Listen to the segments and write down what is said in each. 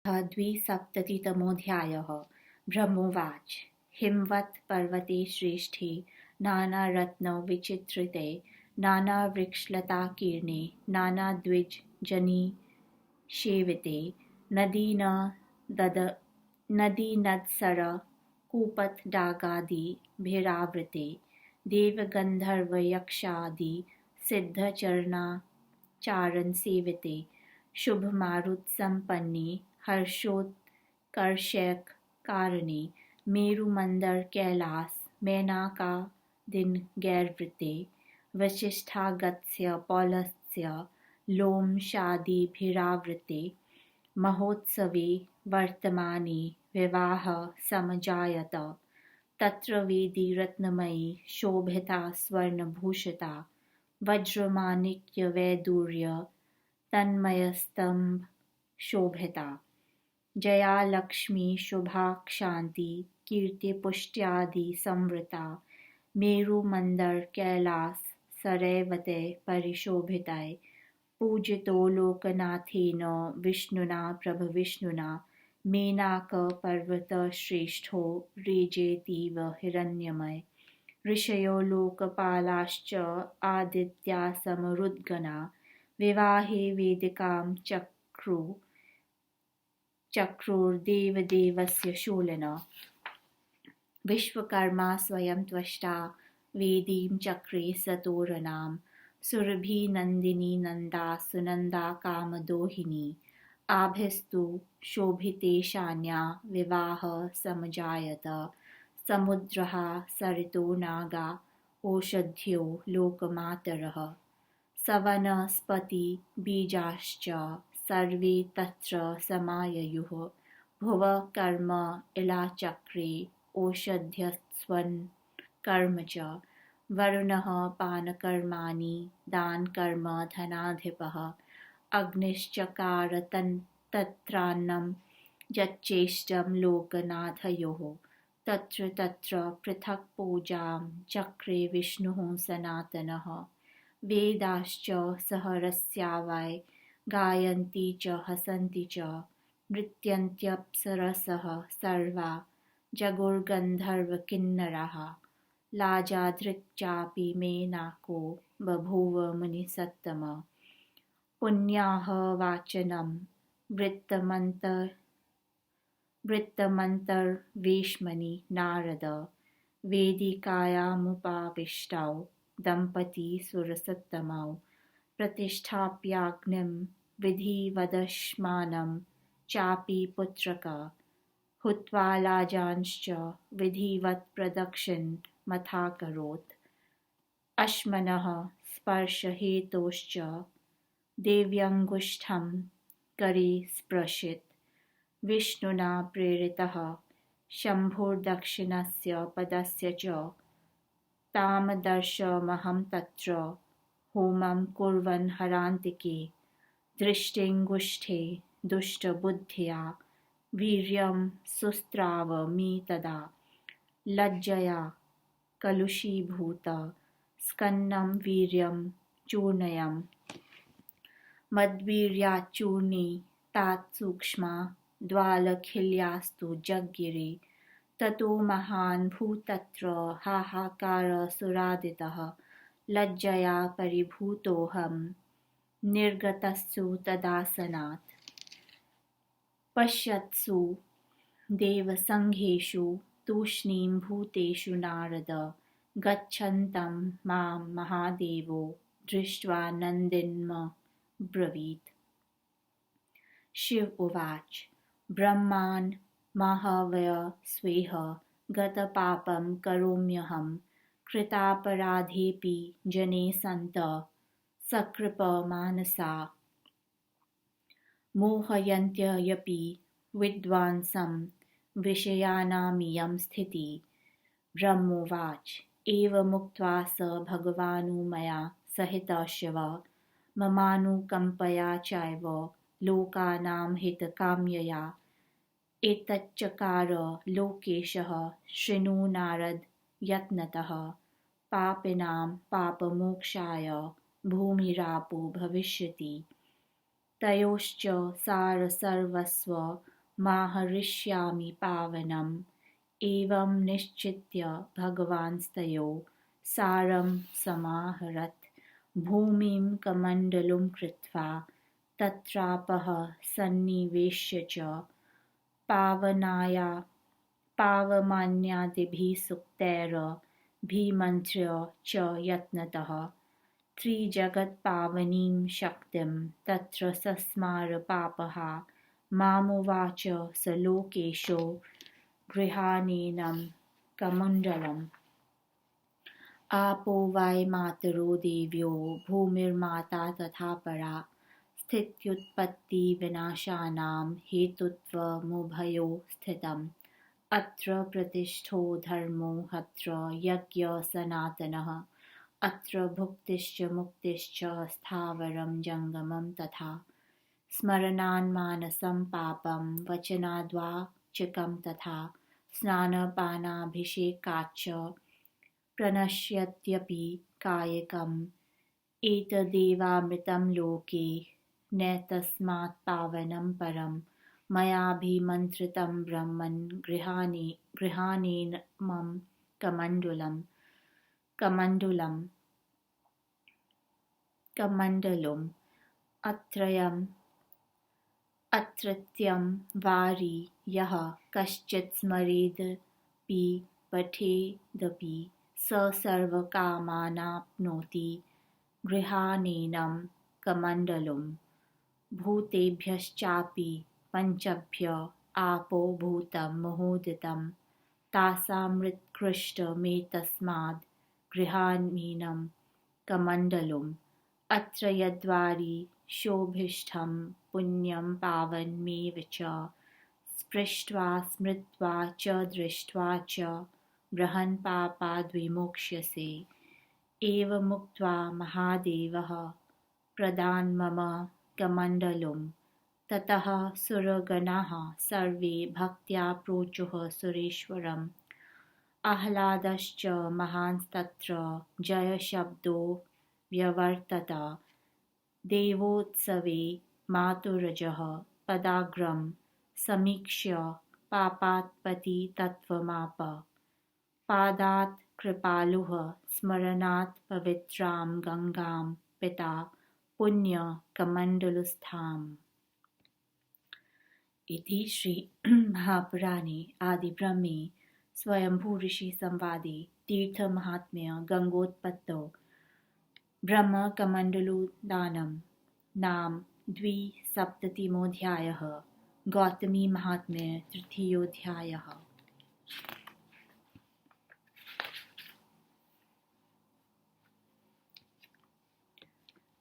द्विसप्ततितमोऽध्यायः। ब्रह्मोवाच। हिमवत् पर्वते श्रेष्ठे नानारत्नविचित्रिते नानावृक्षलताकीर्णे नानाद्विजजनसेविते नदीनदसरकूपतडागादिभिरावृते देवगन्धर्वयक्षादिसिद्धचरणचारणसेविते शुभमारुतसम्पन्ने हर्षोत्कर्षैककारणे मेरुमन्दरकैलास मैनाकादिनगैर्वृते वसिष्ठागस्त्य पौलस्त्य लोमशादिभिरावृते महोत्सवे वर्तमाने विवाहः समजायत तत्र वेदी रत्नमयी शोभिता स्वर्णभूषिता वज्रमाणिक्यवैदूर्य तन्मयस्तंभशोभिता जया लक्ष्मी शुभा क्षान्ति कीर्तिपुष्ट्यादिसंवृता मेरुमन्दरकैलास सरैवतै परिशोभितै पूजितो लोकनाथेन विष्णुना प्रभविष्णुना मेनाकपर्वतश्रेष्ठो रेजेतीव हिरण्मय ऋषयो लोकपालाश्च आदित्यासमरुद्गणा विवाहे वेदिकां चक्रुर्देवदेवस्य शूलिनः विश्वकर्मा स्वयं त्वष्टा वेदीं चक्रे सतोरणां सुरभिनन्दिनी नन्दा सुनन्दा कामदोहिनी आभिस्तु शोभितेशान्या विवाहः समजायत समुद्रः सरितो नागा ओषध्यो लोकमातरः सवनस्पतिबीजाश्च सर्वे तत्र समाययुः भुवः कर्म इलाचक्रे ओषध्यस्वन् च वरुणः पानकर्माणि दानकर्म धनाधिपः अग्निश्चकार तत्रान्नं यच्चेष्टं लोकनाथयोः तत्र तत्र पृथक् पूजां चक्रे विष्णुः सनातनः वेदाश्च सहरस्या वै गायन्ति च हसन्ति च नृत्यन्त्यप्सरसः सर्वा जगुर्गन्धर्वकिन्नराः लाजाधृक् चापि मेनाको बभूव मुनिसत्तमः पुण्याः वाचनं वृत्तमन्तर्वेश्मनि नारद वेदिकायामुपाविष्टौ दम्पती सुरसत्तमौ प्रतिष्ठाप्याग्निं विधिवदश्मानं चापि पुत्रक हुत्वा लाजांश्च विधिवत् प्रदक्षिणमथाकरोत् अश्मनः स्पर्शहेतोश्च देव्यङ्गुष्ठं करे स्पृशेत् विष्णुना प्रेरितः शम्भुर्दक्षिणस्य पदस्य च तामदर्शमहं तत्र होमं कुर्वन् हरान्तिके दृष्टिङ्गुष्ठे दुष्टबुद्ध्या वीर्यं सुस्त्राव मे तदा लज्जया कलुषीभूत स्कन्नं वीर्यं चूर्णयं मद्वीर्याच्चूर्णे तात्सूक्ष्मा द्वालखिल्यास्तु जज्ञिरे ततो महान् भूतत्र हाहाकारसुरादितः लज्जया परिभूतोऽहं निर्गतस्तु तदासनात् पश्यत्सु देवसङ्घेषु तूष्णीं भूतेषु नारद गच्छन्तं मां महादेवो दृष्ट्वा नन्दिन्मब्रवीत् शिव उवाच ब्रह्मान् महावयस्वेह गतपापं करोम्यहं कृतापराधेऽपि जने सन्तः सकृपमानसा मोहयन्त्यपि विद्वांसं विषयानामियं स्थितिः ब्रह्मोवाच एवमुक्त्वा स भगवान् मया सहितः शिवः ममानुकम्पया चैव लोकानां हितकाम्यया एतच्चकार लोकेशः शृणु नारद यत्नतः पापिनां पापमोक्षाय भूमिरापो भविष्यति तयोश्च सारसर्वस्व माहरिष्यामि पावनम् एवं निश्चित्य भगवांस्तयो सारं समाहरत् भूमिं कमण्डलुं कृत्वा तत्रापः सन्निवेश्य च पावमान्यादिभिः सूक्तैरभिमन्त्र्य च यत्नतः त्रिजगत्पावनीं शक्तिं तत्र सस्मार पापः मामुवाच स लोकेशो गृहाणीनं कमण्डलम् आपो वै मातरो देव्यो भूमिर्माता तथा परा स्थित्युत्पत्तिविनाशानां हेतुत्वमुभयो स्थितम् अत्र प्रतिष्ठो धर्मो हत्र यज्ञः सनातनः अत्र भुक्तिश्च मुक्तिश्च स्थावरं जङ्गमं तथा स्मरणान्मानसं पापं वचनाद्वाचिकं तथा स्नानपानाभिषेकाच्च प्रणश्यत्यपि कायिकम् एतदेवामृतं लोके नैतस्मात् पावनं परं मयाभिमन्त्रितं ब्रह्मन् गृहाणेनमं कमण्डलुम् अत्रत्यं वारि यः कश्चित् स्मरेदपि पठेदपि स सर्वकामानाप्नोति गृहाणेनं कमण्डलुम् भूतेभ्यश्चापि पञ्चभ्य आपो भूतं मुहूर्दितं तासामृत्कृष्टमेतस्माद् गृहाणीनं कमण्डलुम् अत्र यद्वारि शोभिष्ठं पुण्यं पावनमेव च स्पृष्ट्वा स्मृत्वा च दृष्ट्वा च बृहन् पापाद्विमोक्ष्यसे एवमुक्त्वा महादेवः प्रदान्मम कमण्डलुम् ततः सुरगणाः सर्वे भक्त्या प्रोचुः सुरेश्वरम् आह्लादश्च महांस्तत्र जयशब्दो व्यवर्तत देवोत्सवे मातुरजः पदाग्रं समीक्ष्य पापात्पतितत्त्वमाप पादात् कृपालुः स्मरणात् पवित्रां गङ्गां पिता पुण्यकमण्डलुस्थाम् इति श्री महापुराणे आदिब्रह्मे स्वयंभू संवादे तीर्थमाहात्म्य गंगोत्पत्तौ ब्रह्मकमण्डलुदानं नाम 2सप्ततिमोऽध्यायः गौतमी महात्म्य तृतीयोऽध्यायः।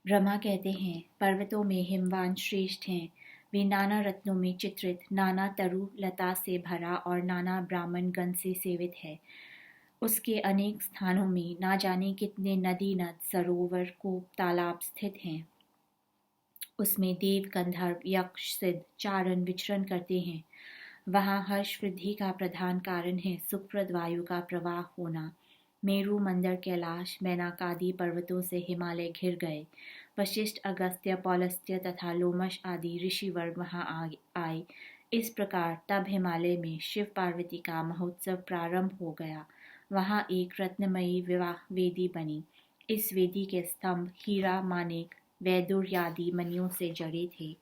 ब्रह्मा कहते हैं, पर्वतों में हिमवान श्रेष्ठ हैं। वे नाना रत्नों में चित्रित, नाना तरु लता से भरा और नाना ब्राह्मण गण से सेवित है। उसके अनेक स्थानों में ना जाने कितने नदी नद सरोवर कूप तालाब स्थित हैं। उसमें देव गंधर्व यक्ष सिद्ध चारण विचरण करते हैं। वहाँ हर्ष वृद्धि का प्रधान कारण है सुखप्रद वायु का प्रवाह होना। मेरु मंदर कैलाश मैनाकादि पर्वतों से हिमालय घिर गए। वशिष्ठ अगस्त्य पौलस्त्य तथा लोमश आदि ऋषिवर्ग वहाँ आए। इस प्रकार तब हिमालय में शिव पार्वती का महोत्सव प्रारंभ हो गया। वहाँ एक रत्नमयी विवाह वेदी बनी। इस वेदी के स्तंभ हीरा मानिक वैदुर्य आदि मणियों से जड़े थे।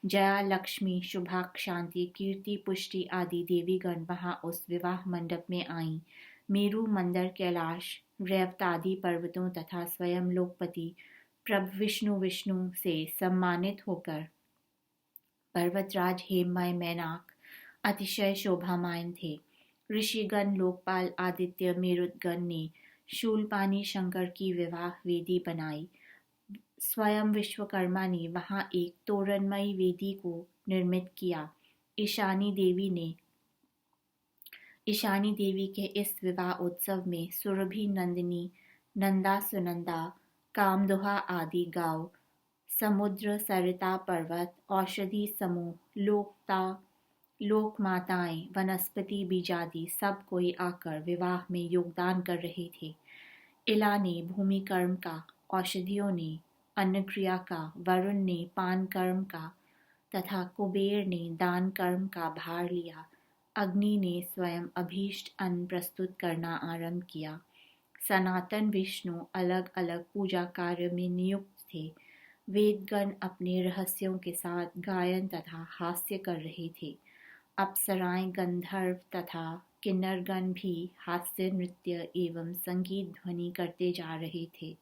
जया लक्ष्मी शुभाक शांति कीर्ति पुष्टि आदि देवीगण वहाँ उस विवाह मंडप में आईं। मेरु मंदर कैलाश रैवतादि पर्वतों तथा स्वयं लोकपति प्रभु विष्णु से सम्मानित होकर पर्वतराज हेममय मैनाक अतिशय शोभामायन थे। ऋषिगण लोकपाल आदित्य मेरुदगण ने शूलपानी शंकर की विवाह वेदी बनाई। स्वयं विश्वकर्मा ने वहाँ एक तोरणमयी वेदी को निर्मित किया। ईशानी देवी के इस विवाह उत्सव में सुरभि नंदिनी नंदा सुनंदा कामदुहा आदि गांव समुद्र सरिता पर्वत औषधि समूह लोक माताएं वनस्पति बीजादि सब कोई आकर विवाह में योगदान कर रहे थे। इला ने भूमि कर्म का, औषधियों ने अन्न क्रिया का, वरुण ने पान कर्म का तथा कुबेर ने दान कर्म का भार लिया। अग्नि ने स्वयं अभीष्ट अन्न प्रस्तुत करना आरंभ किया। सनातन विष्णु अलग अलग पूजा कार्य में नियुक्त थे। वेदगण अपने रहस्यों के साथ गायन तथा हास्य कर रहे थे। अप्सराएं, गंधर्व तथा किन्नरगण भी हास्य नृत्य एवं संगीत ध्वनि करते जा रहे थे।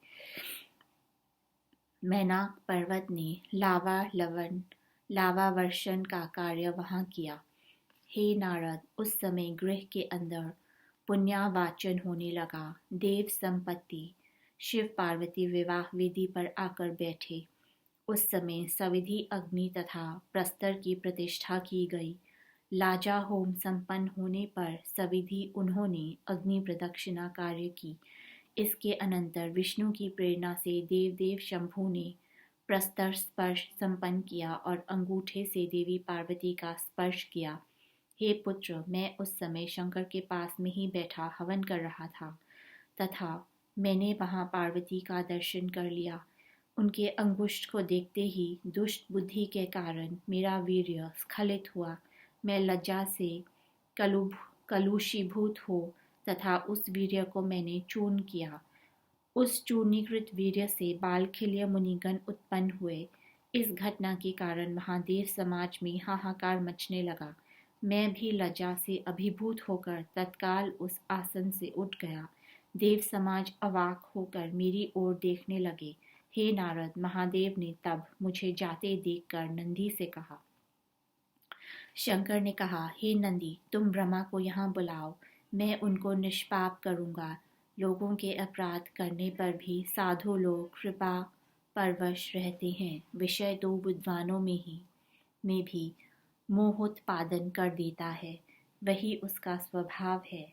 मैनाक पर्वत ने लावा वर्षण का कार्य वहां किया। हे नारद, उस समय गृह के अंदर पुण्यावाचन होने लगा। देव संपत्ति शिव पार्वती विवाह वेदी पर आकर बैठे। उस समय सविधि अग्नि तथा प्रस्तर की प्रतिष्ठा की गई। लाजा होम संपन्न होने पर सविधि उन्होंने अग्नि प्रदक्षिणा कार्य की। इसके अनंतर विष्णु की प्रेरणा से देवदेव शंभु ने प्रस्तर स्पर्श संपन्न किया और अंगूठे से देवी पार्वती का स्पर्श किया। हे पुत्र, मैं उस समय शंकर के पास में ही बैठा हवन कर रहा था तथा मैंने वहां पार्वती का दर्शन कर लिया। उनके अंगुष्ठ को देखते ही दुष्ट बुद्धि के कारण मेरा वीर्य स्खलित हुआ। मैं लज्जा से कलुषीभूत हो तथा उस वीर्य को मैंने चूर्ण किया। उस चूर्णीकृत वीर्य से बालखिल्य मुनिगण उत्पन्न हुए। इस घटना के कारण महादेव समाज में हाहाकार मचने लगा। मैं भी लज्जा से अभिभूत होकर तत्काल उस आसन से उठ गया। देव समाज अवाक होकर मेरी ओर देखने लगे। हे नारद, महादेव ने तब मुझे जाते देखकर नंदी से कहा। शंकर ने कहा, हे नंदी, तुम ब्रह्मा को यहाँ बुलाओ, मैं उनको निष्पाप करूँगा। लोगों के अपराध करने पर भी साधु लोग कृपा परवश रहते हैं। विषय तो विद्वानों में भी मोहोत्पादन कर देता है, वही उसका स्वभाव है।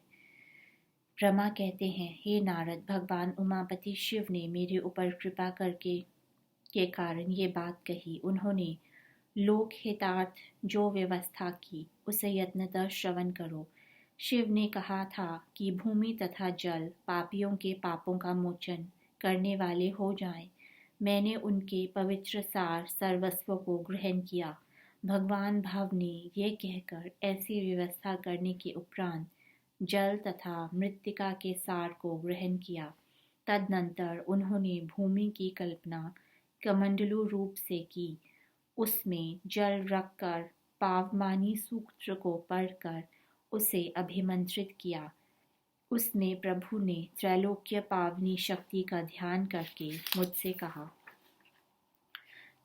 ब्रह्मा कहते हैं, हे नारद, भगवान उमापति शिव ने मेरे ऊपर कृपा के कारण ये बात कही। उन्होंने लोक हितार्थ जो व्यवस्था की उसे यत्नतः श्रवण करो। शिव ने कहा था कि भूमि तथा जल पापियों के पापों का मोचन करने वाले हो जाएं। मैंने उनके पवित्र सार सर्वस्व को ग्रहण किया। भगवान भव ने यह कहकर ऐसी व्यवस्था करने के उपरांत जल तथा मृत्तिका के सार को ग्रहण किया। तदनंतर उन्होंने भूमि की कल्पना कमंडलू रूप से की। उसमें जल रखकर पावमानी सूत्र को पढ़कर उसे अभिमंत्रित किया। उसमें प्रभु ने त्रैलोक्य पावनी शक्ति का ध्यान करके मुझसे कहा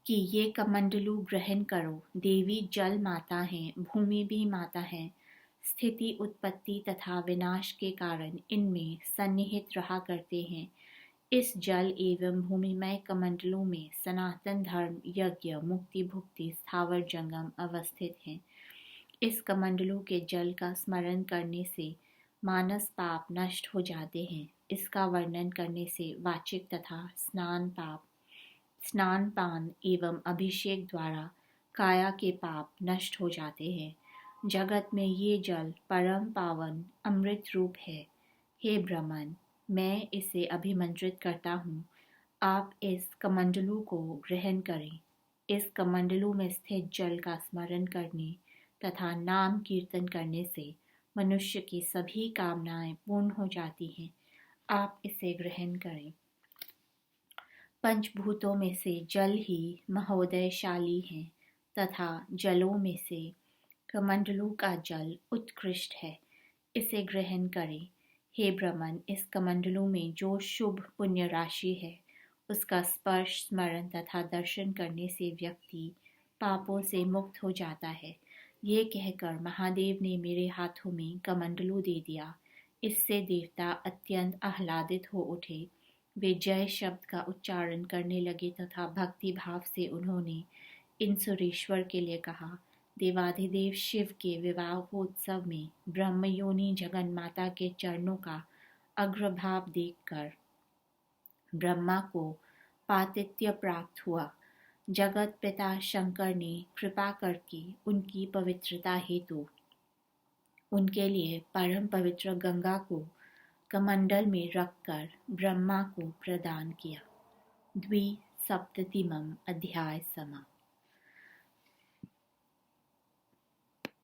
कि ये कमंडलू ग्रहण करो। देवी जल माता हैं, भूमि भी माता है। स्थिति, उत्पत्ति तथा विनाश के कारण इनमें सन्निहित रहा करते हैं। इस जल एवं भूमिमय कमंडलों में सनातन धर्म, यज्ञ, मुक्ति, भुक्ति, स्थावर जंगम अवस्थित हैं। इस कमंडलों के जल का स्मरण करने से मानस पाप नष्ट हो जाते हैं। इसका वर्णन करने से वाचिक तथा स्नान पान एवं अभिषेक द्वारा काया के पाप नष्ट हो जाते हैं। जगत में ये जल परम पावन अमृत रूप है। हे ब्रह्मन, मैं इसे अभिमंत्रित करता हूँ। आप इस कमंडलू को ग्रहण करें। इस कमंडलू में स्थित जल का स्मरण करने तथा नाम कीर्तन करने से मनुष्य की सभी कामनाएं पूर्ण हो जाती हैं। आप इसे ग्रहण करें। पंचभूतों में से जल ही महोदयशाली है तथा जलों में से कमंडलू का जल उत्कृष्ट है। इसे ग्रहण करें। हे ब्रह्मन, इस कमंडलू में जो शुभ पुण्य राशि है उसका स्पर्श, स्मरण तथा दर्शन करने से व्यक्ति पापों से मुक्त हो जाता है। ये कहकर महादेव ने मेरे हाथों में कमंडलू दे दिया। इससे देवता अत्यंत आह्लादित हो उठे। वे जय शब्द का उच्चारण करने लगे तथा भक्ति भाव से उन्होंने इन सुरेश्वर के लिए कहा। देवाधिदेव शिव के विवाहोत्सव में ब्रह्मयोनि जगन माता के चरणों का अग्रभाव देखकर ब्रह्मा को पातिथ्य प्राप्त हुआ। जगत पिता शंकर ने कृपा करके उनकी पवित्रता हेतु उनके लिए परम पवित्र गंगा को कमंडल में रखकर ब्रह्मा को प्रदान किया। द्विसप्ततिमं अध्याय समाप्त।